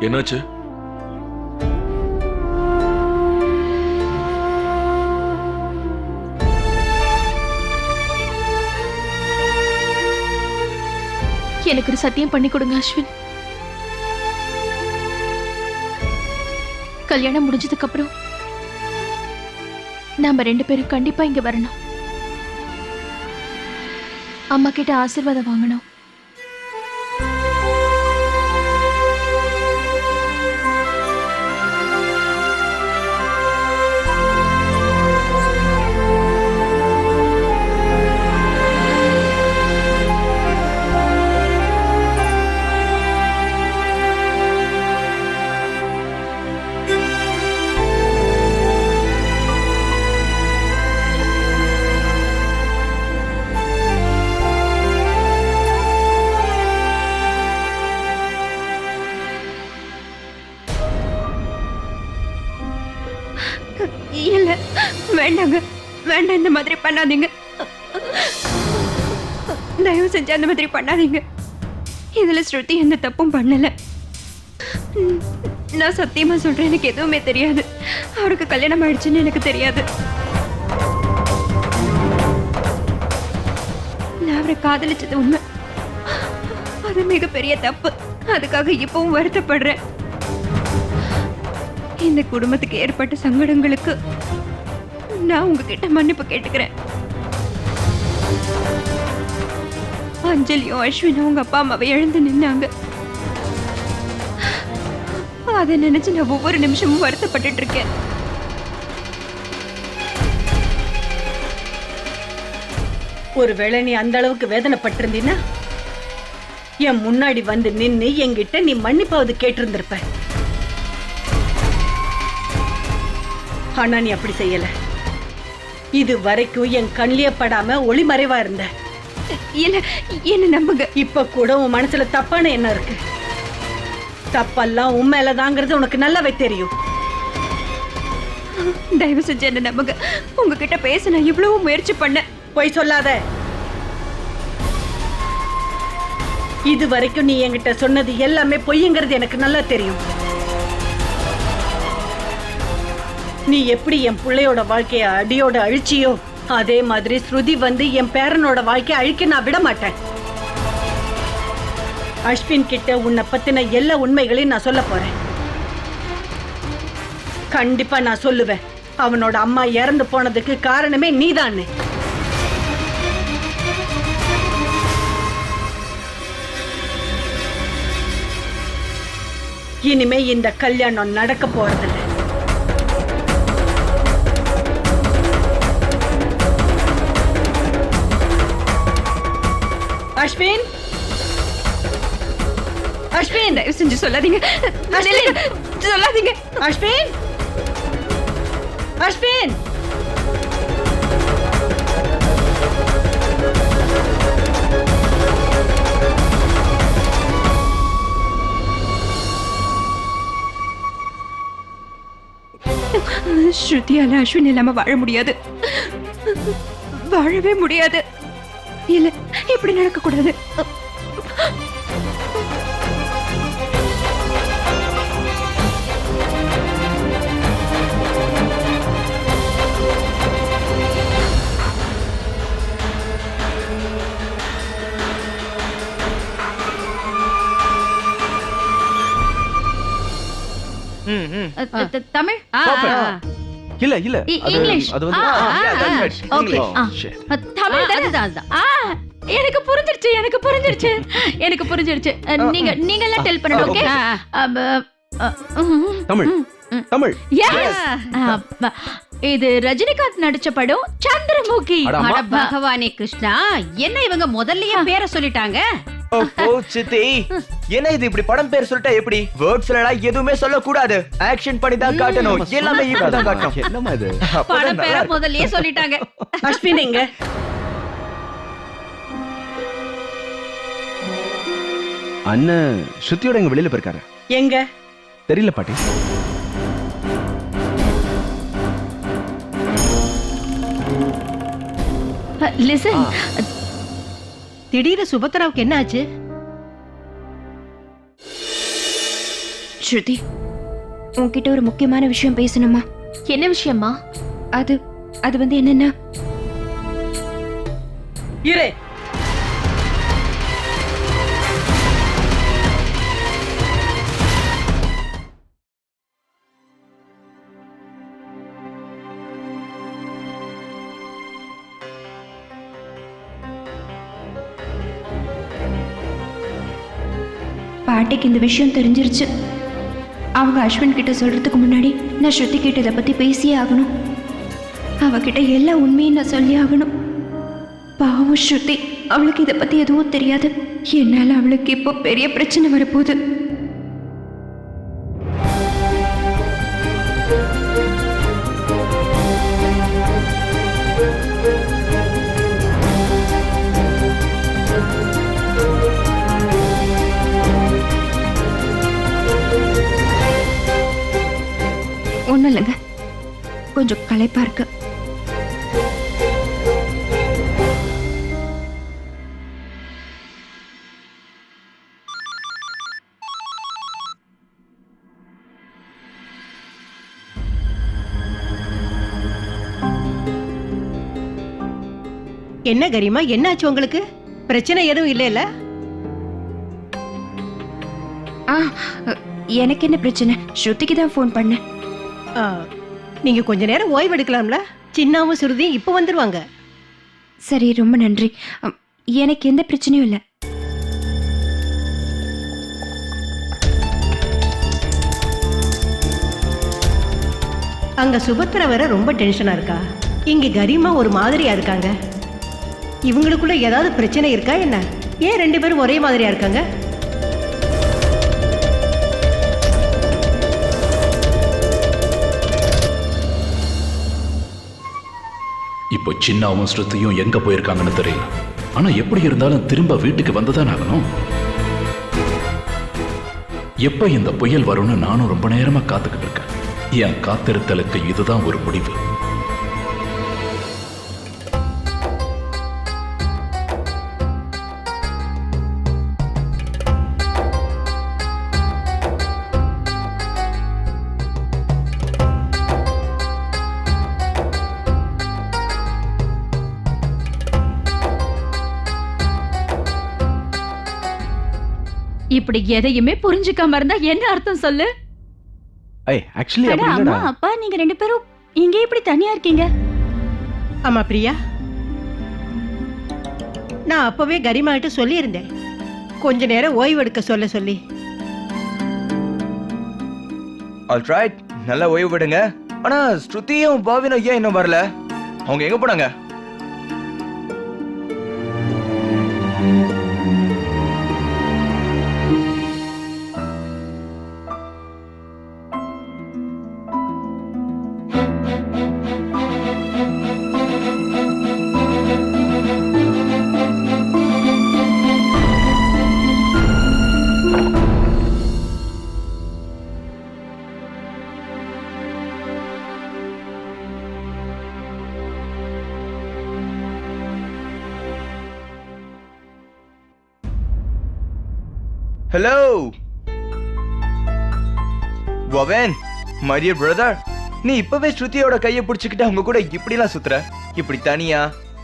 என்னாச்சு? எனக்கு ஒரு சத்தியம் பண்ணி கொடுங்க அஸ்வின். கல்யாணம் முடிஞ்சதுக்கு அப்புறம் நாம 2 பேரும் கண்டிப்பா இங்க வரணும். அம்மா கிட்ட ஆசீர்வாதம் வாங்கணும். இல்ல வேண்டாங்க, வேண்டாம், இந்த மாதிரி பண்ணாதீங்க. தயவு செஞ்சு அந்த மாதிரி பண்ணாதீங்க. இதுல ஸ்ருதி எந்த தப்பும் பண்ணல. நான் சத்தியமா சொல்றேன், எனக்கு எதுவுமே தெரியாது. அவருக்கு கல்யாணம் ஆயிடுச்சுன்னு எனக்கு தெரியாது. நான் அவரை காதலிச்சது உண்மை. அது மிகப்பெரிய தப்பு. அதுக்காக இப்பவும் வருத்தப்படுறேன். இந்த குடும்பத்துக்கு ஏற்பட்ட சங்கடங்களுக்கு நான் உங்ககிட்ட மன்னிப்பு கேட்டுக்கிறேன். அஞ்சலியும் அஸ்வினும் உங்க அப்பா அம்மாவை எழுந்து நின்னாங்க. அதை நினைச்சு நான் ஒவ்வொரு நிமிஷமும் வருத்தப்பட்டு இருக்கேன். ஒருவேளை நீ அந்த அளவுக்கு வேதனைப்பட்டிருந்தீன்னா என் முன்னாடி வந்து நின்னு என்கிட்ட நீ மன்னிப்பாவது கேட்டிருந்திருப்ப. ஆனா நீ அப்படி செய்யல. இது வரைக்கும் என் கண்ணிலே படாம ஒளிமறைவா இருந்த. என்ன நம்புங்க. இப்ப கூட உன் மனசுல தப்பான என்ன இருக்கு? தப்பெல்லாம் உன் மேலதாங்கிறது உனக்கு நல்லாவே தெரியும். தயவு செஞ்சு என்ன நம்புங்க. உங்ககிட்ட பேச நான் இவ்வளவு முயற்சி பண்ண. போய் சொல்லாத. இது வரைக்கும் நீ என்கிட்ட சொன்னது எல்லாமே பொய்ங்கிறது எனக்கு நல்லா தெரியும். நீ எப்படி என் பிள்ளையோட வாழ்க்கைய அடியோட அழிச்சியோ அதே மாதிரி ஸ்ருதி வந்து என் பேரனோட வாழ்க்கைய அழிக்க நான் விட மாட்டேன். அஸ்வின் கிட்ட உன்னை பத்தின எல்லா உண்மைகளையும் நான் சொல்ல போறேன். கண்டிப்பா நான் சொல்லுவேன். அவனோட அம்மா இறந்து போனதுக்கு காரணமே நீதானே. இனிமே இந்த கல்யாணம் நடக்க போறதில்லை. அஸ்வின், அஸ்வின், தயவு செஞ்சு சொல்லாதீங்க. சொல்லாதீங்க. அஸ்வின், அஸ்வின். ஸ்ருதியால அஸ்வின் இல்லாம வாழ முடியாது. வாழவே முடியாது. இல்ல, இப்படி நடக்க கூடாது. தமிழ் இல்ல இல்ல இங்கிலீஷ். அது வந்து தமிழ் தானே? எனக்கு புரிஞ்சிருச்சு, எனக்கு புரிஞ்சிருச்சு, எனக்கு புரிஞ்சிருச்சு. நீங்க எல்லாம் டெல் பண்ணணும். ஓகே, தமிழ் தமிழ். இது ரஜினிகாந்த் நடிச்ச படம் சந்திரமுகி. பகவானே கிருஷ்ணா, என்ன இவங்க முதல்லயே பேரை சொல்லிட்டாங்க? ஓ சித்தி, என்ன இது இப்படி படம் பேர் சொல்லிட்டா எப்படி? வேர்ட்ஸ்ல எதுவுமே சொல்ல கூடாது, ஆக்ஷன் பண்ணி தான் காட்டணும். எல்லாமே இப்படி தான் காட்டணும். என்னமா இது? படம் பேரை முதல்லயே சொல்லிட்டாங்க. அஸ்வின் எங்க? அண்ணன் ஸ்ருதியோட எங்க வெளியில போயிருக்காரு. எங்க தெரியல பாட்டி. லிசன், திடீர்னு சுபத்ராவுக்கு என்ன ஆச்சு? ஸ்ருதி, உன்கிட்ட ஒரு முக்கியமான விஷயம் பேசணுமா? என்ன விஷயமா? அது அது வந்து என்னன்னா, இரு. பாட்டிக்கு இந்த விஷயம் தெரிஞ்சிருச்சு. அவங்க அஸ்வின் கிட்ட சொல்றதுக்கு முன்னாடி நான் ஸ்ருதி கிட்ட இதை பத்தி பேசியே ஆகணும். அவகிட்ட எல்லா உண்மையும் நான் சொல்லி ஆகணும். பாவம் ஸ்ருதி, அவளுக்கு இதை பத்தி எதுவும் தெரியாது. என்னால அவளுக்கு இப்போ பெரிய பிரச்சனை வரப்போகுது. ஒன்றும் இல்லைங்க, கொஞ்சம் களைப்பா இருக்கு. என்ன கரிமா, என்னாச்சு உங்களுக்கு? பிரச்சனை எதுவும் இல்லைல்ல? எனக்கு என்ன பிரச்சனை? ஸ்ருதிக்கு தான் ஃபோன் பண்ணேன். நீங்க கொஞ்ச நேரம் ஓய்வு எடுக்கலாம்ல? சின்னாவும் சுருதியும் இப்போ வந்துருவாங்க. சரி, ரொம்ப நன்றி. எனக்கு எந்த பிரச்சனையும் இல்லை. அங்க சுபத்திர வேற ரொம்ப டென்ஷனா இருக்கா. இங்க கரிமா ஒரு மாதிரியா இருக்காங்க. இவங்களுக்குள்ள ஏதாவது பிரச்சனை இருக்கா என்ன? ஏன் ரெண்டு பேரும் ஒரே மாதிரியா இருக்காங்க? இப்போ சின்னாவும் ஸ்ருதியும் எங்க போயிருக்காங்கன்னு தெரியல. ஆனா எப்படி இருந்தாலும் திரும்ப வீட்டுக்கு வந்துதான் ஆகணும். எப்ப இந்த புயல் வரும்னு நானும் ரொம்ப நேரமா காத்துக்கிட்டு இருக்கேன். என் காத்திருத்தலுக்கு இதுதான் ஒரு முடிவு. இப்படி எதையுமே புரிஞ்சுக்காம இருந்தா என்ன அர்த்தம் சொல்லு? ஆக்சுவலி அட, அம்மா அப்பா நீங்க ரெண்டு பேரும் இங்க இப்படி தனியா இருக்கீங்க? ஆமா பிரியா, நான் அப்பவே கரிமா கிட்ட சொல்லியிருந்தேன் கொஞ்ச நேரம் ஓய்வு எடுக்க சொல்லி. ஆல்ரைட், நல்லா ஓய்வு விடுங்க. ஆனா ஸ்ருதியும் பாவினும் ஏன் இன்னும் வரல? அவங்க எங்க போனாங்க? Hello Pawan, my dear brother, நீ இப்பவே ஸ்ருதியோட கையை பிடிச்சுக்கிட்டு அவங்க கூட இப்படிலாம் சுத்துற? இப்படி தனியா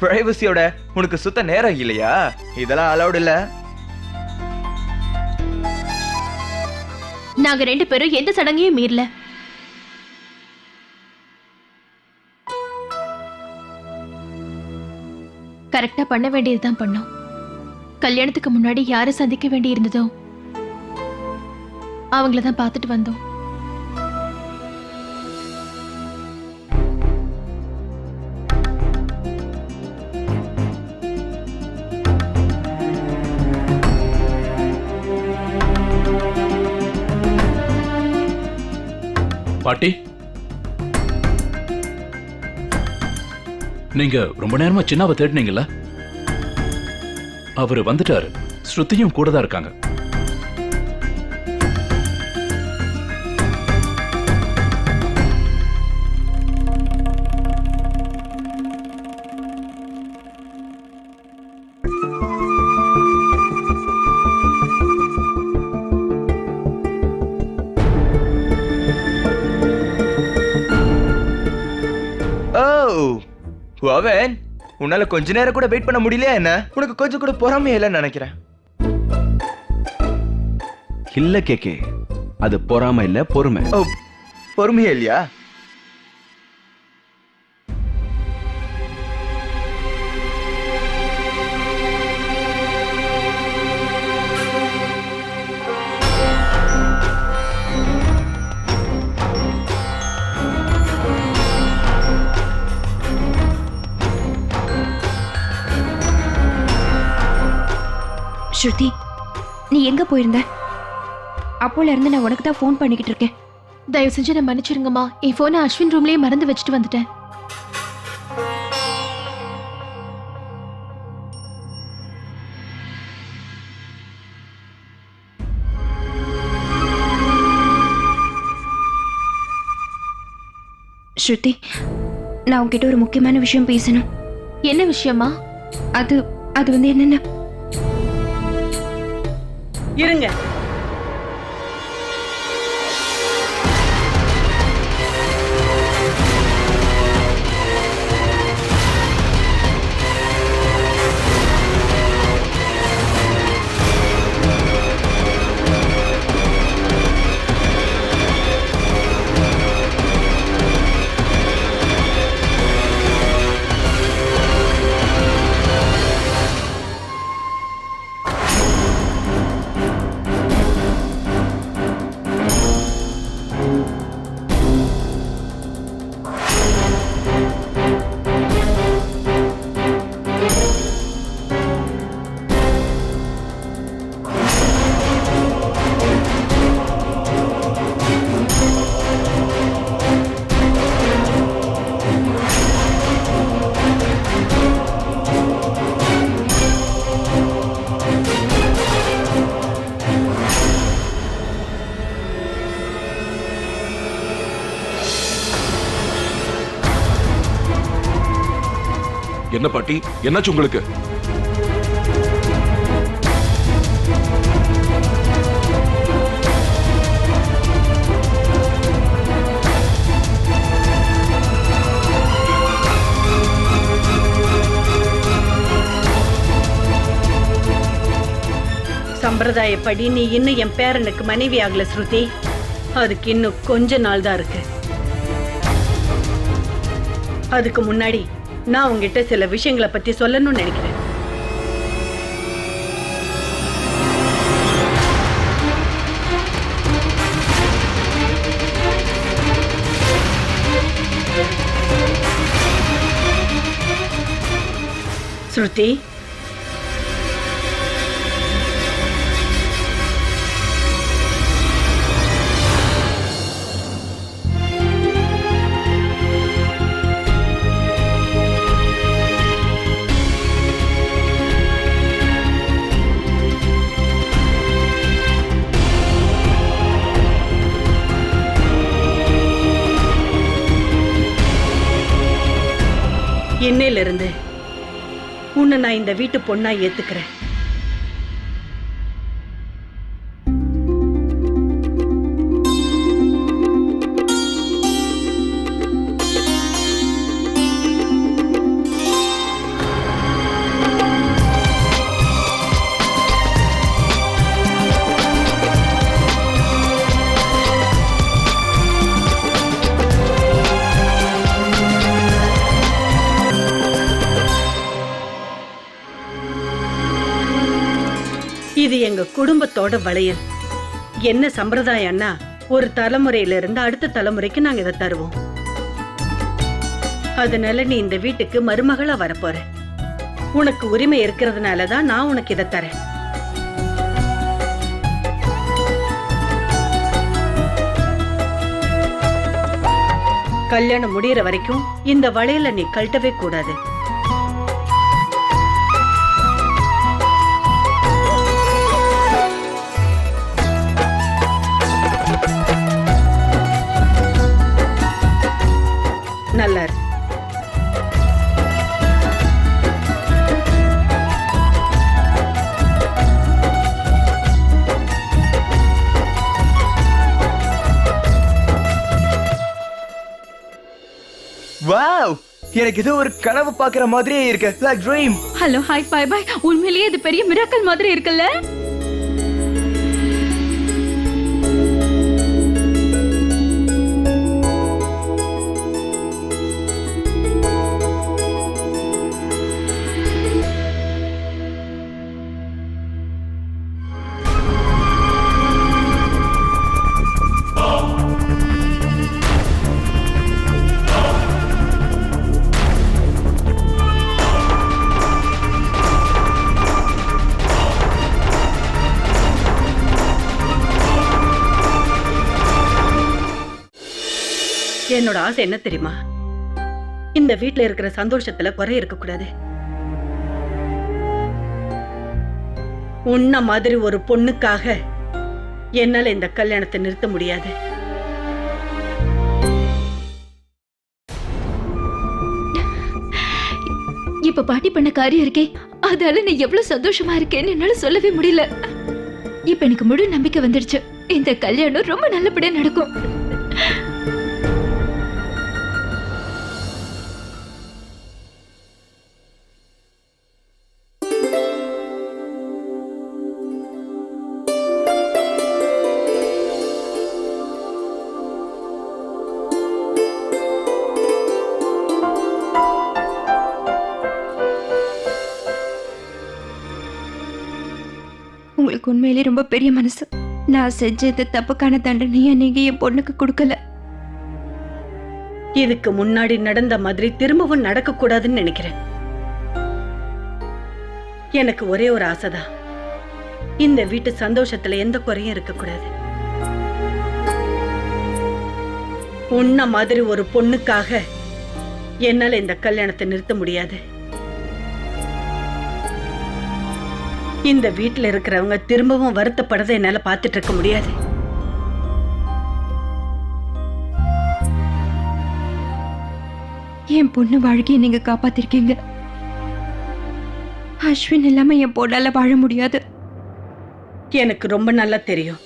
பிரைவசியோட உனக்கு சுத்த நேரம் இல்லையா? இதெல்லாம் அலௌட் இல்ல. நாங்க ரெண்டு பேரும் எந்த சடங்கையும் மீறல. கரெக்டா பண்ண வேண்டியதுதான் பண்ணோம். கல்யாணத்துக்கு முன்னாடி யாரை சந்திக்க வேண்டி இருந்ததோ அவங்கள தான் பார்த்துட்டு வந்தோம். பாட்டி, நீங்க ரொம்ப நேரமா சின்னாவை தேடினீங்கல்ல? அவரு வந்துட்டாரு. ஸ்ருதியும் கூட தான் இருக்காங்க. பவன், உன்னால கொஞ்ச நேரம் கூட வெயிட் பண்ண முடியலையா என்ன? உனக்கு கொஞ்சம் கூட பொறாமையே இல்லைன்னு நினைக்கிறேன். இல்ல கேக்கே, அது பொறாம இல்ல, பொறுமை. ஓ, பொறுமையே இல்லையா? ஸ்ருதி, நீ எங்க போயிருந்த? அப்போல இருந்து நான் உனக்கு தான் ஃபோன் பண்ணிக்கிட்டு இருக்கேன். தயவு செஞ்சு நான் மன்னிச்சிருங்கம்மா. என் போனை அஸ்வின் ரூம்லயே மறந்து வச்சுட்டு வந்துட்டேன். ஸ்ருதி, நான் உன்கிட்ட ஒரு முக்கியமான விஷயம் பேசணும். என்ன விஷயமா? அது அது வந்து என்னன்னா, இருங்க. என்ன பாட்டி, என்னாச்சு உங்களுக்கு? சம்பிரதாயப்படி நீ இன்னும் என் பேரனுக்கு மனைவி ஆகல ஸ்ருதி. அதுக்கு இன்னும் கொஞ்ச நாள் தான் இருக்கு. அதுக்கு முன்னாடி நான் உங்ககிட்ட சில விஷயங்களை பத்தி சொல்லணும்னு நினைக்கிறேன். ஸ்ருதி, இன்னையிலிருந்து உன்னை நான் இந்த வீட்டு பொண்ணா ஏத்துக்கிறேன். இது எங்க குடும்பத்தோட வளையல். என்ன சம்பிரதாயம்னா, ஒரு தலைமுறையில இருந்து அடுத்த தலைமுறைக்கு நாங்க இதை தருவோம். அதனால நீ இந்த வீட்டுக்கு மருமகளா வரப்போற. உனக்கு உரிமை இருக்கிறதுனாலதான் நான் உனக்கு இதை தரேன். கல்யாணம் முடியற வரைக்கும் இந்த வளையல நீ கழட்டவே கூடாது. நல்லா இருக்கு. வாவ், எனக்கு ஏதோ ஒரு கனவு பாக்குற மாதிரியே இருக்கு. Like dream. Hello hi bye bye. உண்மையிலேயே இது பெரிய மிராக்கல் மாதிரி இருக்குல்ல? என்னோட ஆசை என்ன தெரியுமா? இந்த வீட்ல இருக்கிற சந்தோஷத்துல குறை இருக்க கூடாது. உன்ன மாதிரி ஒரு பொண்ணுக்காக என்னால இந்த கல்யாணத்தை நிறுத்த முடியாது. இப்ப பாட்டி பண்ண காரியம் இருக்கே, அதால நான் எவ்வளவு சந்தோஷமா இருக்கேன்னு என்னால சொல்லவே முடியல. இப்ப எனக்கு முழு நம்பிக்கை வந்துடுச்சு. இந்த கல்யாணம் ரொம்ப நல்லபடியா நடக்கும். உங்களுக்கு உண்மையிலே ரொம்ப பெரிய மனசு. நான் செஞ்சது தப்புக்கான தண்டனையை நீங்க என் பொண்ணுக்கு கொடுக்கல. இதுக்கு முன்னாடி நடந்த மாதிரி திரும்பவும் நடக்க கூடாதுன்னு நினைக்கிறேன். எனக்கு ஒரே ஒரு ஆசைதான், இந்த வீட்டு சந்தோஷத்துல எந்த குறையும் இருக்க கூடாது. உன்ன மாதிரி ஒரு பொண்ணுக்காக என்னால இந்த கல்யாணத்தை நிறுத்த முடியாது. இந்த வீட்டுல இருக்கிறவங்க திரும்பவும் வருத்தப்படுறதை என்னால பார்த்துட்டு இருக்க முடியாது. என் பொண்ணு வாழ்க்கையை நீங்க காப்பாத்திருக்கீங்க. அஸ்வின் இல்லாம என் பொண்ணால வாழ முடியாது. எனக்கு ரொம்ப நல்லா தெரியும்.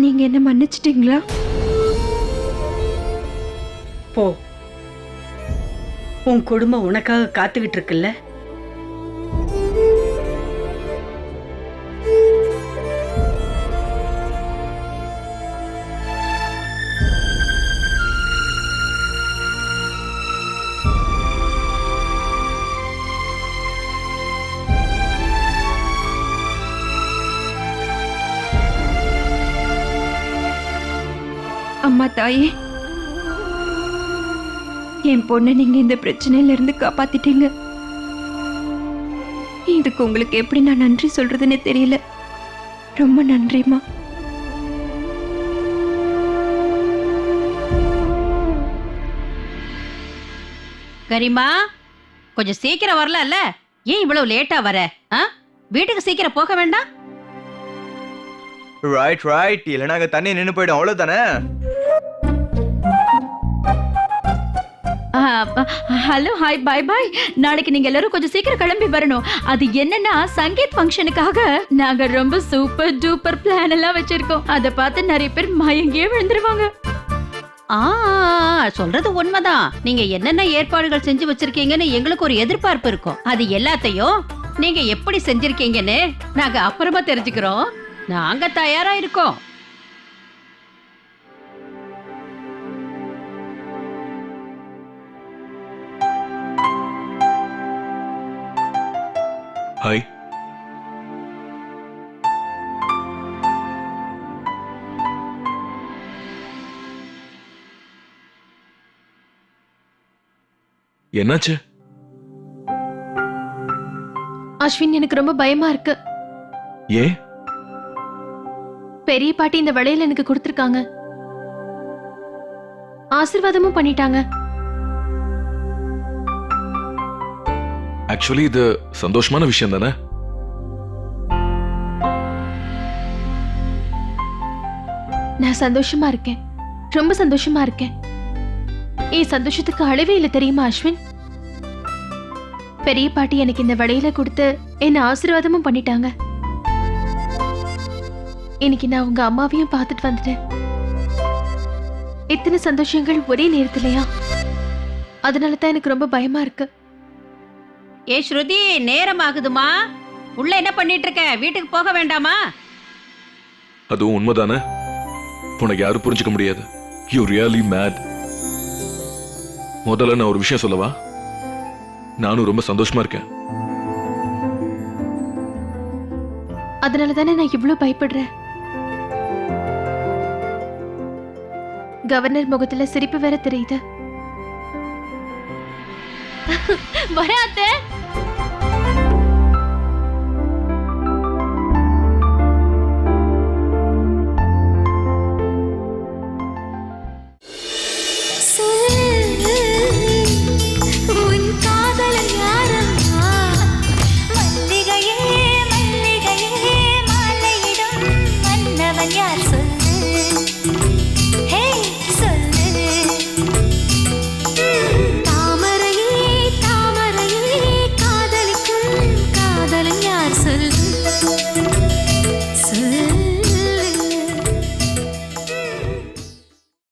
நீங்க என்ன மன்னிச்சிட்டீங்களா? போ, உன் குடும்பம் உனக்காக காத்துக்கிட்டு இருக்குல்ல. அம்மா தாயே, என் பொண்ணை நீங்க இந்த பிரச்சனையில இருந்து காப்பாத்திட்டீங்க. இதுக்கு உங்களுக்கு எப்படி நான் நன்றி சொல்றதுன்னு தெரியல. ரொம்ப நன்றிம்மா. கரிமா, கொஞ்சம் சீக்கிரம் வரலாம்ல? ஏன் இவ்வளவு லேட்டா வர? வீட்டுக்கு சீக்கிரம் போக வேண்டாம்? Right right. இல்லைன்னா அங்க தண்ணி நின்னு போயிடும், அவ்வளவுதானே? Hello hi bye bye. நாளைக்கு நீங்க எல்லாரும் கொஞ்சம் சீக்கிரம் கிளம்பி வரணும். அது என்னன்னா சங்கீத் ஃபங்க்ஷனுக்காக நாங்க ரொம்ப சூப்பர் டூப்பர் பிளான் எல்லாம் வச்சிருக்கோம். அதை பார்த்து நிறைய பேர் மயங்கியே விழுந்துருவாங்க. சொல்றது உண்மைதான். நீங்க என்னென்ன ஏற்பாடுகள் செஞ்சு வச்சிருக்கீங்கன்னு எங்களுக்கு ஒரு எதிர்பார்ப்பு இருக்கும். அது எல்லாத்தையும் நீங்க எப்படி செஞ்சிருக்கீங்கன்னு நாங்க அப்புறமா தெரிஞ்சுக்கிறோம். நாங்க தயாரா இருக்கோம். ஹாய். என்னாச்சு? அஸ்வின், எனக்கு ரொம்ப பயமா இருக்கு. ஏன்? பெரிய பாட்டி இந்த வளையல் எனக்கு கொடுத்திருக்காங்க. ஆசீர்வாதமும் பண்ணிட்டாங்க. ஆக்சுவலி இது சந்தோஷமான விஷயம் தானே? நான் சந்தோஷமா இருக்கேன், ரொம்ப சந்தோஷமா இருக்கேன். என் சந்தோஷத்துக்கு அளவே இல்லை தெரியுமா அஸ்வின்? பெரிய பாட்டி எனக்கு இந்த வளையல கொடுத்து என்ன ஆசீர்வாதமும் பண்ணிட்டாங்க. இன்னைக்கு நான் உங்க அம்மாவையும் பார்த்துட்டு வந்துட்டேன். இத்தனை சந்தோஷங்கள் ஒரே நேரத்திலயா? அதனால தான் எனக்கு ரொம்ப பயமா இருக்கு. ஏ ஸ்ருதி, நேரம் ஆகுதுமா. உள்ள என்ன பண்ணிட்டு இருக்க? வீட்டுக்கு போக வேண்டாமா? அதுவும் உண்மைதானே? உனக்கு யாரும் புரிஞ்சுக்க முடியாது. You really mat. முதல்ல நான் ஒரு விஷயம் சொல்லவா? நானும் ரொம்ப சந்தோஷமா இருக்கேன். அதனால தானே நான் இவ்ளோ பயப்படுறேன். கவர்னர் முகத்துல சிரிப்பு வேற தெரியுது. வராத்த